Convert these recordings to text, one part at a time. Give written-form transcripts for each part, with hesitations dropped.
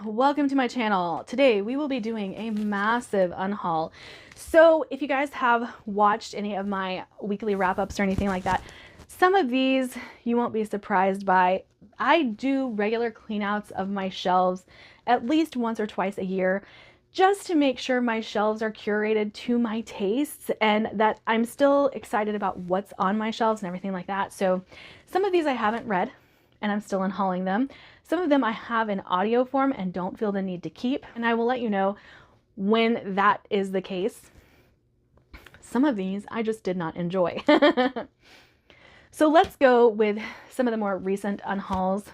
welcome to my channel. Today we will be doing a massive unhaul. So if you guys have watched any of my weekly wrap-ups or anything like that, some of these you won't be surprised by. I do regular cleanouts of my shelves at least once or twice a year, just to make sure my shelves are curated to my tastes and that I'm still excited about what's on my shelves and everything like that. So some of these I haven't read and I'm still unhauling them. Some of them I have in audio form and don't feel the need to keep, and I will let you know when that is the case. Some of these I just did not enjoy. So let's go with some of the more recent unhauls.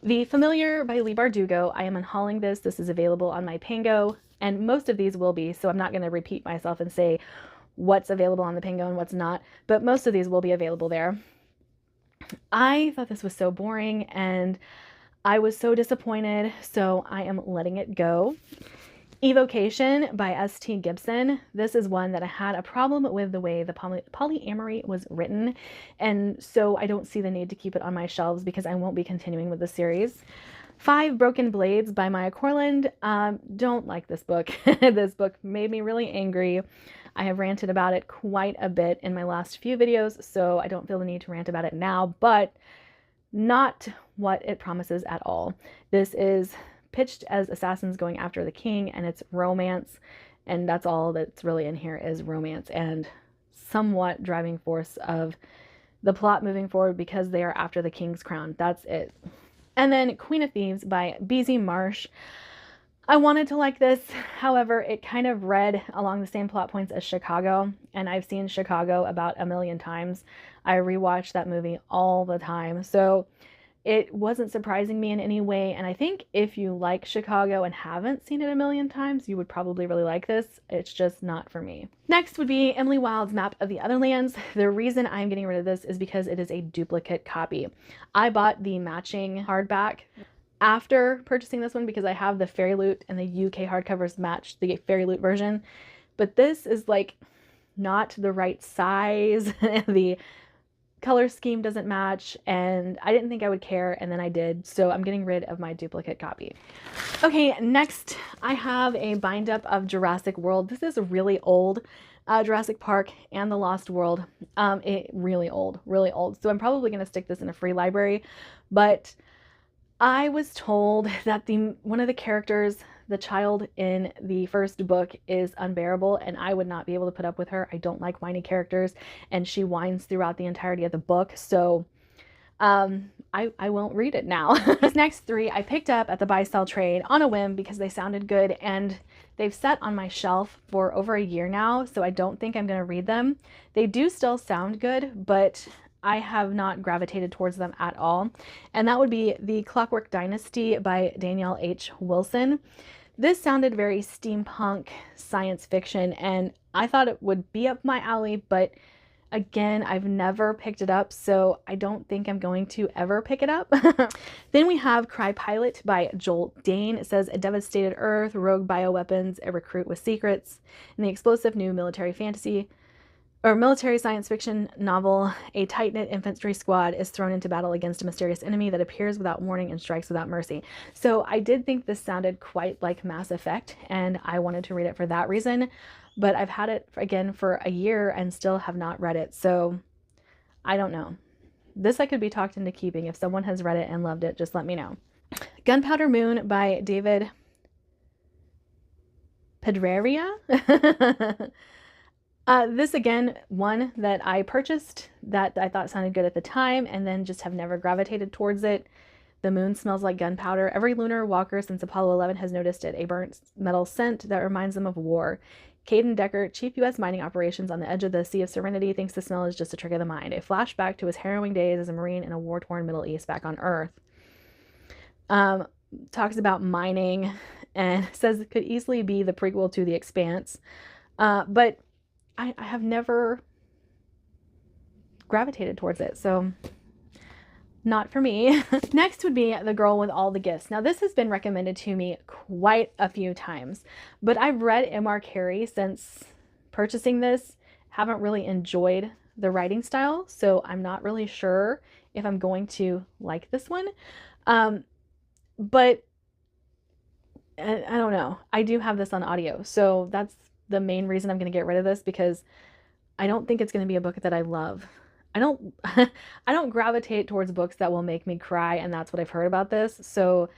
The Familiar by Leigh Bardugo, I am unhauling this. This is available on my Pango, and most of these will be, so I'm not going to repeat myself and say what's available on the Pango and what's not, but most of these will be available there. I thought this was so boring and I was so disappointed, so I am letting it go. Evocation by S.T. Gibson. This is one that I had a problem with the way the polyamory was written, and so I don't see the need to keep it on my shelves because I won't be continuing with the series. 5 Broken Blades by Maya Corland. Don't like this book. This book made me really angry. I have ranted about it quite a bit in my last few videos, so I don't feel the need to rant about it now, but not what it promises at all. This is pitched as assassins going after the king, and it's romance, and that's all that's really in here is romance and somewhat driving force of the plot moving forward because they are after the king's crown. That's it. And then Queen of Thieves by B.Z. Marsh. I wanted to like this, however, it kind of read along the same plot points as Chicago, and I've seen Chicago about 1,000,000 times. I rewatch that movie all the time, so it wasn't surprising me in any way, and I think if you like Chicago and haven't seen it 1,000,000 times, you would probably really like this. It's just not for me. Next would be Emily Wilde's Map of the Other Lands. The reason I'm getting rid of this is because it is a duplicate copy. I bought the matching hardback after purchasing this one because I have the Fairy Loot and the UK hardcovers match the Fairy Loot version, but this is like not the right size. The color scheme doesn't match, and I didn't think I would care, and then I did, so I'm getting rid of my duplicate copy. Okay, next I have a bind up of Jurassic World. This is really old. Jurassic Park and The Lost World. Really old, really old. So I'm probably going to stick this in a free library, but I was told that one of the characters, the child in the first book, is unbearable, and I would not be able to put up with her. I don't like whiny characters, and she whines throughout the entirety of the book, so I won't read it now. These next 3 I picked up at the buy-sell trade on a whim because they sounded good, and they've sat on my shelf for over a year now, so I don't think I'm going to read them. They do still sound good, but I have not gravitated towards them at all, and that would be The Clockwork Dynasty by Danielle H. Wilson. This sounded very steampunk science fiction, and I thought it would be up my alley, but again, I've never picked it up, so I don't think I'm going to ever pick it up. Then we have Cry Pilot by Joel Dane. It says, a devastated Earth, rogue bioweapons, a recruit with secrets, and the explosive new military science fiction novel, a tight-knit infantry squad is thrown into battle against a mysterious enemy that appears without warning and strikes without mercy. So I did think this sounded quite like Mass Effect, and I wanted to read it for that reason, but I've had it again for a year and still have not read it, so I don't know. This I could be talked into keeping. If someone has read it and loved it, just let me know. Gunpowder Moon by David Pedreira. This again, one that I purchased that I thought sounded good at the time and then just have never gravitated towards it. The moon smells like gunpowder. Every lunar walker since Apollo 11 has noticed it, a burnt metal scent that reminds them of war. Caden Decker, chief U.S. mining operations on the edge of the Sea of Serenity, thinks the smell is just a trick of the mind, a flashback to his harrowing days as a Marine in a war-torn Middle East back on Earth. Talks about mining and says it could easily be the prequel to The Expanse, but I have never gravitated towards it, so not for me. Next would be The Girl with All the Gifts. Now this has been recommended to me quite a few times, but I've read M.R. Carey since purchasing this. Haven't really enjoyed the writing style, so I'm not really sure if I'm going to like this one. But I don't know. I do have this on audio, so that's the main reason I'm going to get rid of this, because I don't think it's going to be a book that I love. I don't I don't gravitate towards books that will make me cry, and that's what I've heard about this. So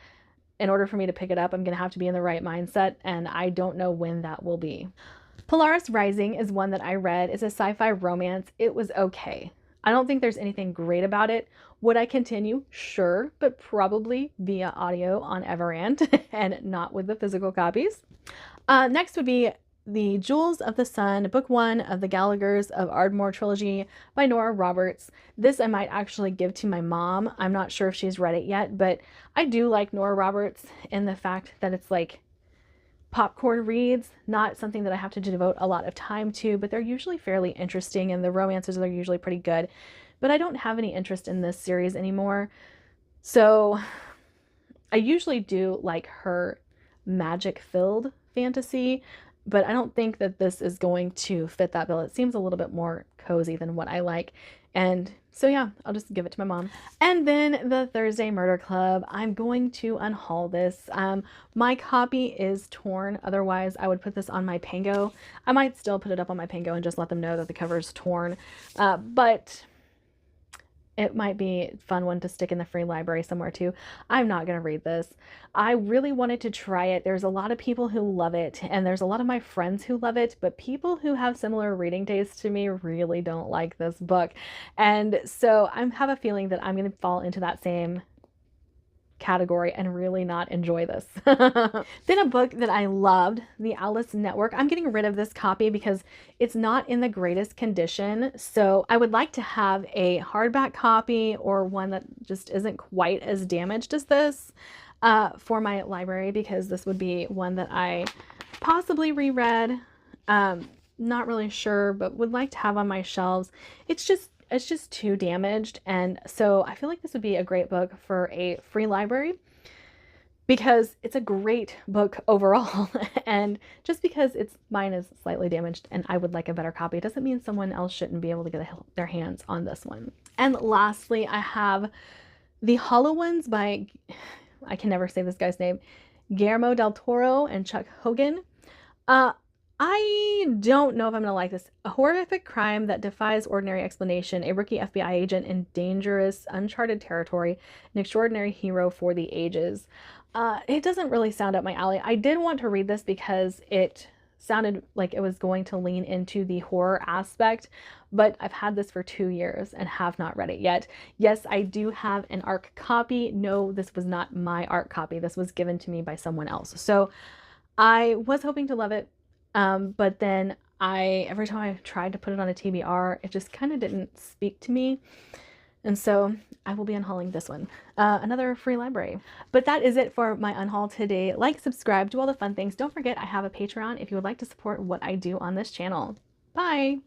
in order for me to pick it up, I'm going to have to be in the right mindset, and I don't know when that will be. Polaris Rising is one that I read. It's a sci-fi romance. It was okay. I don't think there's anything great about it. Would I continue? Sure, but probably via audio on Everand and not with the physical copies. Next would be The Jewels of the Sun, Book 1 of the Gallaghers of Ardmore trilogy by Nora Roberts. This I might actually give to my mom. I'm not sure if she's read it yet, but I do like Nora Roberts in the fact that it's like popcorn reads, not something that I have to devote a lot of time to, but they're usually fairly interesting and the romances are usually pretty good. But I don't have any interest in this series anymore. So I usually do like her magic-filled fantasy, but I don't think that this is going to fit that bill. It seems a little bit more cozy than what I like. And so yeah, I'll just give it to my mom. And then the Thursday Murder Club. I'm going to unhaul this. My copy is torn. Otherwise, I would put this on my Pango. I might still put it up on my Pango and just let them know that the cover is torn. But it might be a fun one to stick in the free library somewhere too. I'm not going to read this. I really wanted to try it. There's a lot of people who love it, and there's a lot of my friends who love it, but people who have similar reading tastes to me really don't like this book. And so I have a feeling that I'm going to fall into that same category and really not enjoy this. Then a book that I loved, The Alice Network. I'm getting rid of this copy because it's not in the greatest condition. So I would like to have a hardback copy or one that just isn't quite as damaged as this for my library, because this would be one that I possibly reread. Not really sure, but would like to have on my shelves. It's just too damaged, and so I feel like this would be a great book for a free library because it's a great book overall. And just because mine is slightly damaged and I would like a better copy doesn't mean someone else shouldn't be able to get their hands on this one. And lastly, I have The Hollow Ones by, I can never say this guy's name, Guillermo del Toro and Chuck Hogan. I don't know if I'm going to like this. A horrific crime that defies ordinary explanation. A rookie FBI agent in dangerous, uncharted territory. An extraordinary hero for the ages. It doesn't really sound up my alley. I did want to read this because it sounded like it was going to lean into the horror aspect, but I've had this for 2 years and have not read it yet. Yes, I do have an ARC copy. No, this was not my ARC copy. This was given to me by someone else. So I was hoping to love it. But then every time I tried to put it on a TBR, it just kind of didn't speak to me. And so I will be unhauling this one, another free library. But that is it for my unhaul today. Like, subscribe, do all the fun things. Don't forget I have a Patreon if you would like to support what I do on this channel. Bye.